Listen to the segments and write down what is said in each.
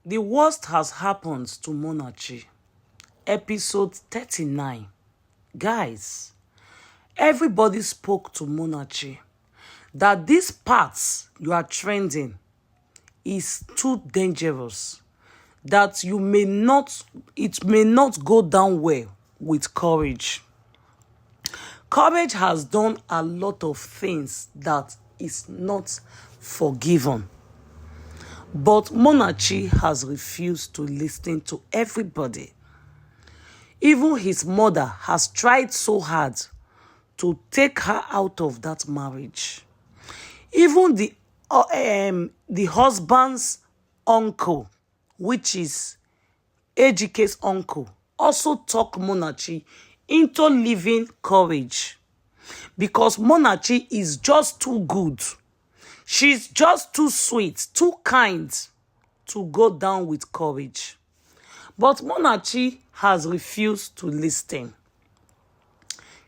The worst has happened to Munachi. Episode 39. Guys, everybody spoke to Munachi that this path you are trending is too dangerous, that it may not go down well with courage. Courage has done a lot of things that is not forgiven. But Munachi has refused to listen to everybody. Even his mother has tried so hard to take her out of that marriage. Even the husband's uncle, which is Ejike's uncle, also talked Munachi into leaving courage. Because Munachi is just too good. She's just too sweet, too kind to go down with courage. But Munachi has refused to listen.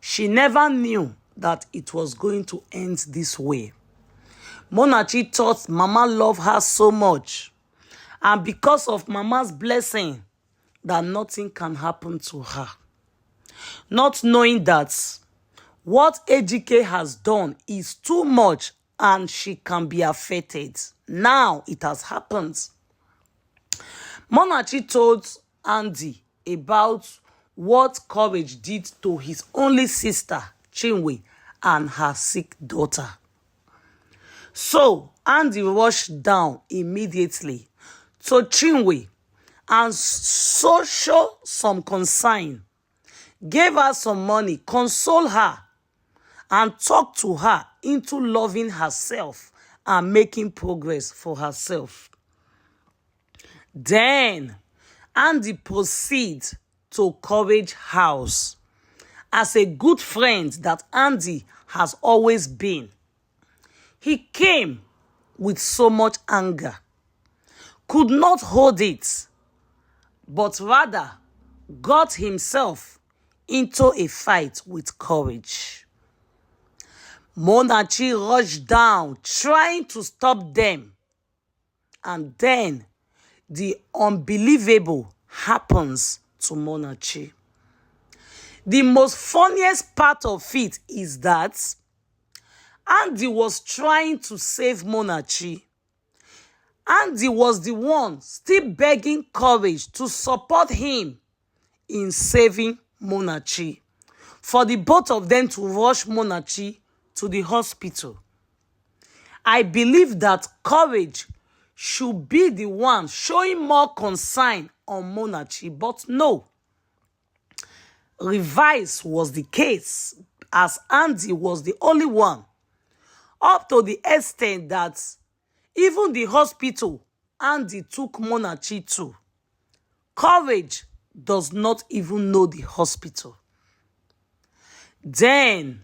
She never knew that it was going to end this way. Munachi thought Mama loved her so much. And because of Mama's blessing, that nothing can happen to her. Not knowing that what Ejike has done is too much and she can be affected. Now it has happened. Munachi told Andy about what courage did to his only sister, Chinwe, and her sick daughter. So Andy rushed down immediately to Chinwe and so showed some concern, gave her some money, consoled her, and talked to her into loving herself and making progress for herself. Then Andy proceeds to Courage House as a good friend that Andy has always been. He came with so much anger, could not hold it, but rather got himself into a fight with Courage. Munachi rushed down, trying to stop them. And then the unbelievable happens to Munachi. The most funniest part of it is that Andy was trying to save Munachi. Andy was the one still begging Courage to support him in saving Munachi, for the both of them to rush Munachi to the hospital. I believe that Courage should be the one showing more concern on Munachi, but no. Reverse was the case, as Andy was the only one, up to the extent that even the hospital Andy took Munachi to, Courage does not even know the hospital. Then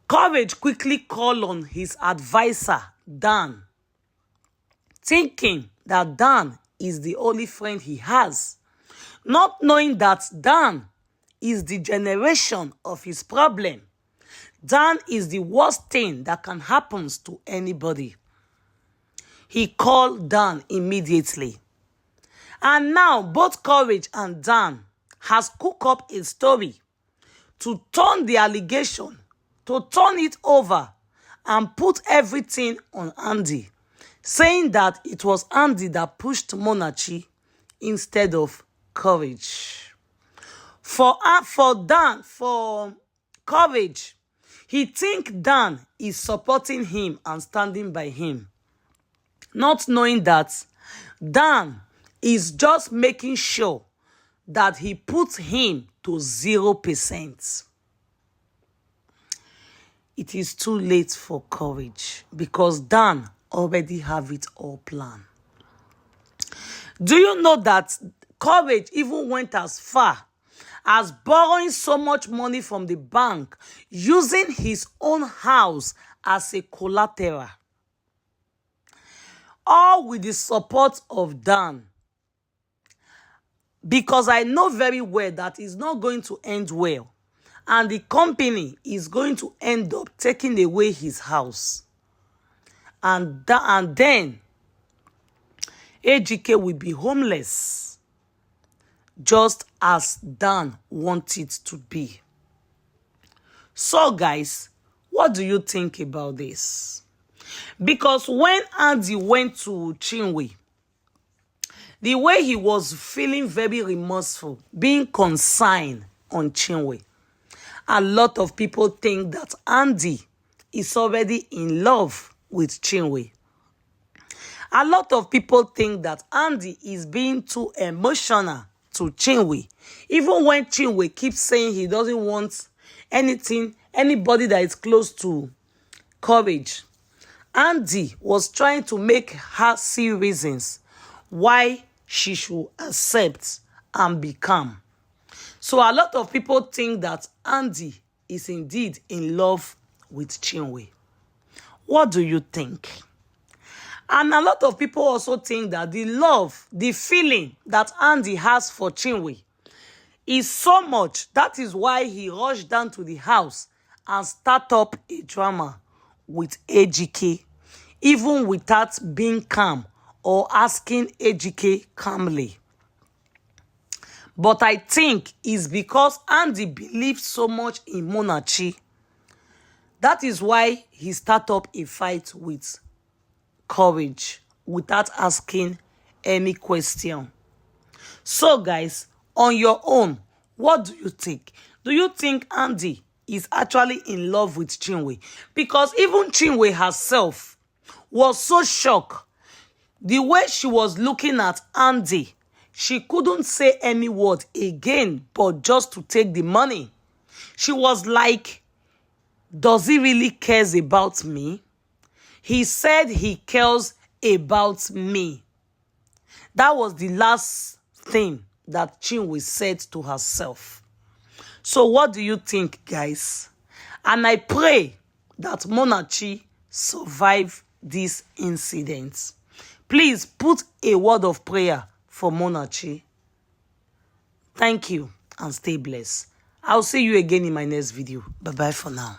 Courage quickly called on his advisor, Dan, thinking that Dan is the only friend he has, not knowing that Dan is the generation of his problem. Dan is the worst thing that can happen to anybody. He called Dan immediately. And now both Courage and Dan has cooked up a story to turn the allegation, to turn it over and put everything on Andy, saying that it was Andy that pushed Munachi instead of Courage. For Courage, he thinks Dan is supporting him and standing by him, not knowing that Dan is just making sure that he puts him to 0%. It is too late for Courage because Dan already have it all planned. Do you know that Courage even went as far as borrowing so much money from the bank, using his own house as a collateral? All with the support of Dan. Because I know very well that it's not going to end well. And the company is going to end up taking away his house. And then Ejike will be homeless, just as Dan wants it to be. So guys, what do you think about this? Because when Andy went to Chinwe, the way he was feeling very remorseful, being consigned on Chinwe, a lot of people think that Andy is already in love with Chinwe. A lot of people think that Andy is being too emotional to Chinwe. Even when Chinwe keeps saying he doesn't want anybody that is close to Courage, Andy was trying to make her see reasons why she should accept and be calm. So a lot of people think that Andy is indeed in love with Chinwe. What do you think? And a lot of people also think that the love, the feeling that Andy has for Chinwe is so much. That is why he rushed down to the house and start up a drama with Ejike, even without being calm or asking Ejike calmly. But I think it's because Andy believes so much in munachi. That is why he start up a fight with Courage without asking any question. So guys, on your own, what do you think? Do you think Andy is actually in love with Chinwe? Because even Chinwe herself was so shocked. The way she was looking at Andy, she couldn't say any word again but just to take the money. She was like, does he really cares about me? He said he cares about me. That was the last thing that Chinwe said to herself. So what do you think, guys? And I pray that munachi survive this incident. Please put a word of prayer for munachi. Thank you and stay blessed. I'll see you again in my next video. Bye-bye for now.